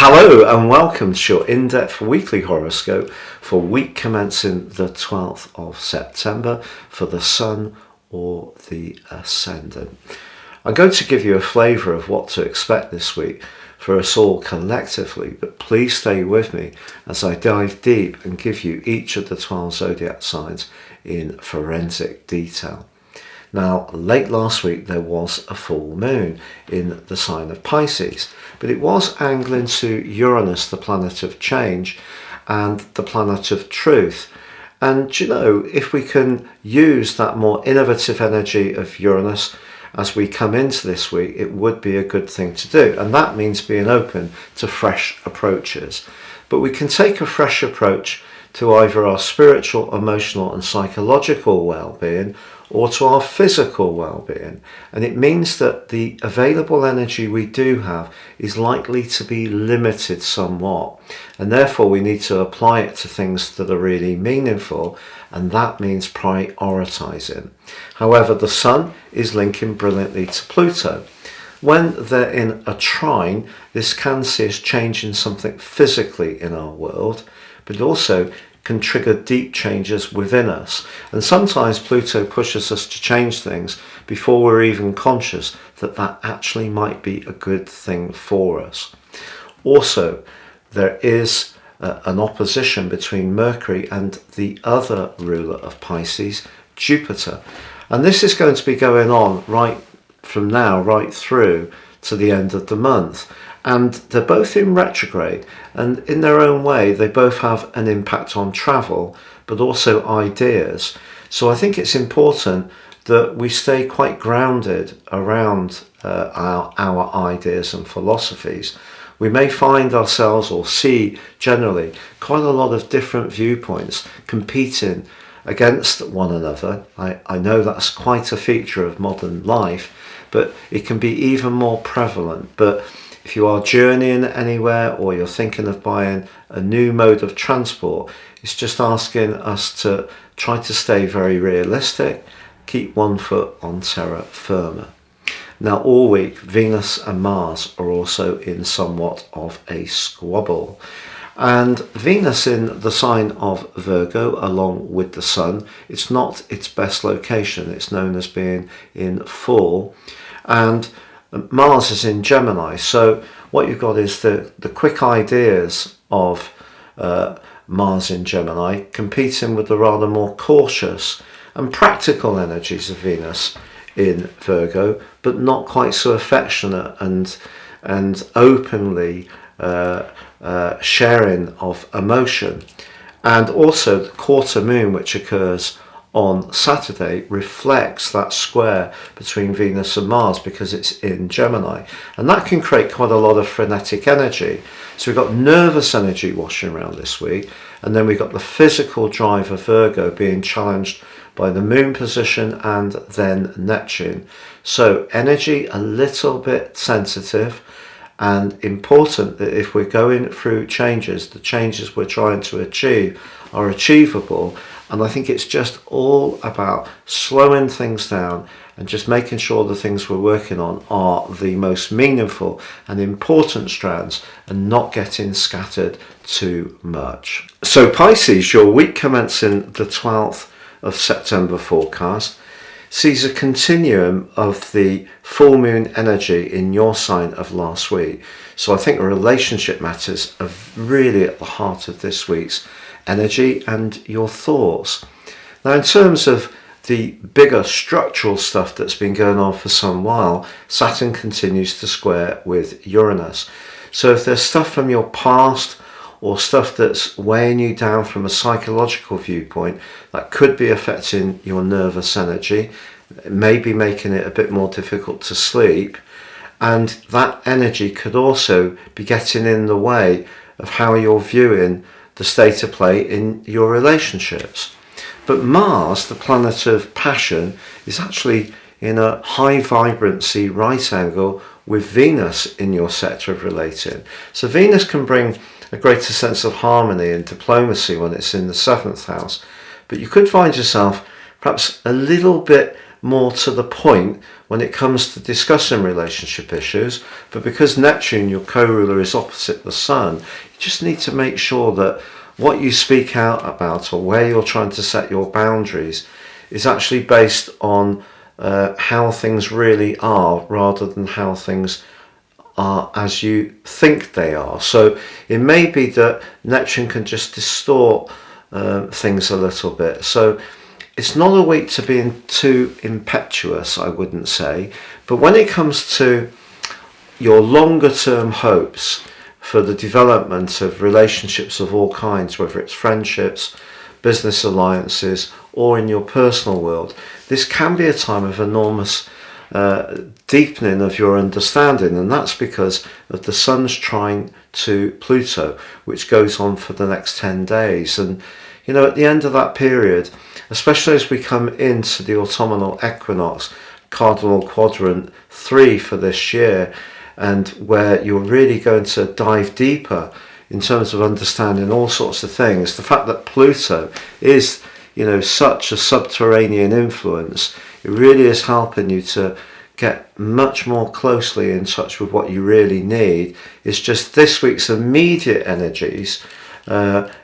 Hello and welcome to your in-depth weekly horoscope for week commencing the 12th of September for the Sun or the Ascendant. I'm going to give you a flavour of what to expect this week for us all collectively, but please stay with me as I dive deep and give you each of the 12 zodiac signs in forensic detail. Now, late last week there was a full moon in the sign of Pisces, but it was angling to Uranus, the planet of change and the planet of truth. And you know, if we can use that more innovative energy of Uranus as we come into this week, it would be a good thing to do. And that means being open to fresh approaches. But we can take a fresh approach to either our spiritual, emotional and psychological well-being or to our physical well-being. And it means that the available energy we do have is likely to be limited somewhat. And therefore we need to apply it to things that are really meaningful, and that means prioritizing. However, the Sun is linking brilliantly to Pluto. When they're in a trine, this can see us changing something physically in our world, but also can trigger deep changes within us. And sometimes Pluto pushes us to change things before we're even conscious that that actually might be a good thing for us. Also, there is an opposition between Mercury and the other ruler of Pisces, Jupiter. And this is going to be going on right from now, right through to the end of the month. And they're both in retrograde, and in their own way they both have an impact on travel but also ideas. So I think it's important that we stay quite grounded around our ideas and philosophies. We may find ourselves or see generally quite a lot of different viewpoints competing against one another. I know that's quite a feature of modern life, but it can be even more prevalent. But if you are journeying anywhere or you're thinking of buying a new mode of transport, it's just asking us to try to stay very realistic, keep one foot on terra firma. Now, all week, Venus and Mars are also in somewhat of a squabble. And Venus in the sign of Virgo along with the Sun, it's not its best location. It's known as being in full. And Mars is in Gemini, so what you've got is the quick ideas of Mars in Gemini competing with the rather more cautious and practical energies of Venus in Virgo, but not quite so affectionate and openly sharing of emotion. And also the quarter moon, which occurs on Saturday, reflects that square between Venus and Mars because it's in Gemini, and that can create quite a lot of frenetic energy. So we've got nervous energy washing around this week, and then we've got the physical drive of Virgo being challenged by the moon position and then Neptune. So energy a little bit sensitive, and important that if we're going through changes, the changes we're trying to achieve are achievable. And I think it's just all about slowing things down and just making sure the things we're working on are the most meaningful and important strands and not getting scattered too much. So Pisces, your week commencing the 12th of September forecast sees a continuum of the full moon energy in your sign of last week. So I think relationship matters are really at the heart of this week's energy and your thoughts. Now, in terms of the bigger structural stuff that's been going on for some while, Saturn continues to square with Uranus. So if there's stuff from your past or stuff that's weighing you down from a psychological viewpoint, that could be affecting your nervous energy, maybe making it a bit more difficult to sleep. And that energy could also be getting in the way of how you're viewing the state of play in your relationships. But Mars, the planet of passion, is actually in a high vibrancy right angle with Venus in your sector of relating. So Venus can bring a greater sense of harmony and diplomacy when it's in the 7th house, but you could find yourself perhaps a little bit more to the point when it comes to discussing relationship issues. But because Neptune, your co-ruler, is opposite the Sun, you just need to make sure that what you speak out about, or where you're trying to set your boundaries, is actually based on how things really are, rather than how things are as you think they are. So it may be that Neptune can just distort things a little bit. So it's not a week to be too impetuous, I wouldn't say. But when it comes to your longer term hopes for the development of relationships of all kinds, whether it's friendships, business alliances, or in your personal world, this can be a time of enormous deepening of your understanding, and that's because of the Sun's trine to Pluto, which goes on for the next 10 days. And you know, at the end of that period, especially as we come into the autumnal equinox, cardinal quadrant 3 for this year, and where you're really going to dive deeper in terms of understanding all sorts of things. The fact that Pluto is, you know, such a subterranean influence, it really is helping you to get much more closely in touch with what you really need. It's just this week's immediate energies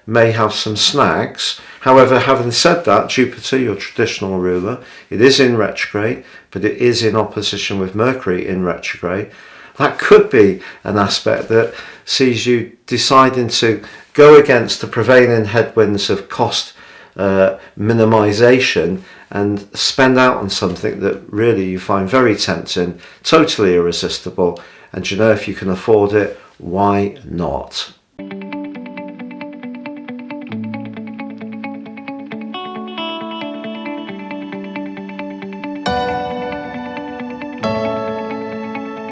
may have some snags. However, having said that, Jupiter, your traditional ruler, it is in retrograde, but it is in opposition with Mercury in retrograde. That could be an aspect that sees you deciding to go against the prevailing headwinds of cost minimization and spend out on something that really you find very tempting, totally irresistible, and you know, if you can afford it, why not?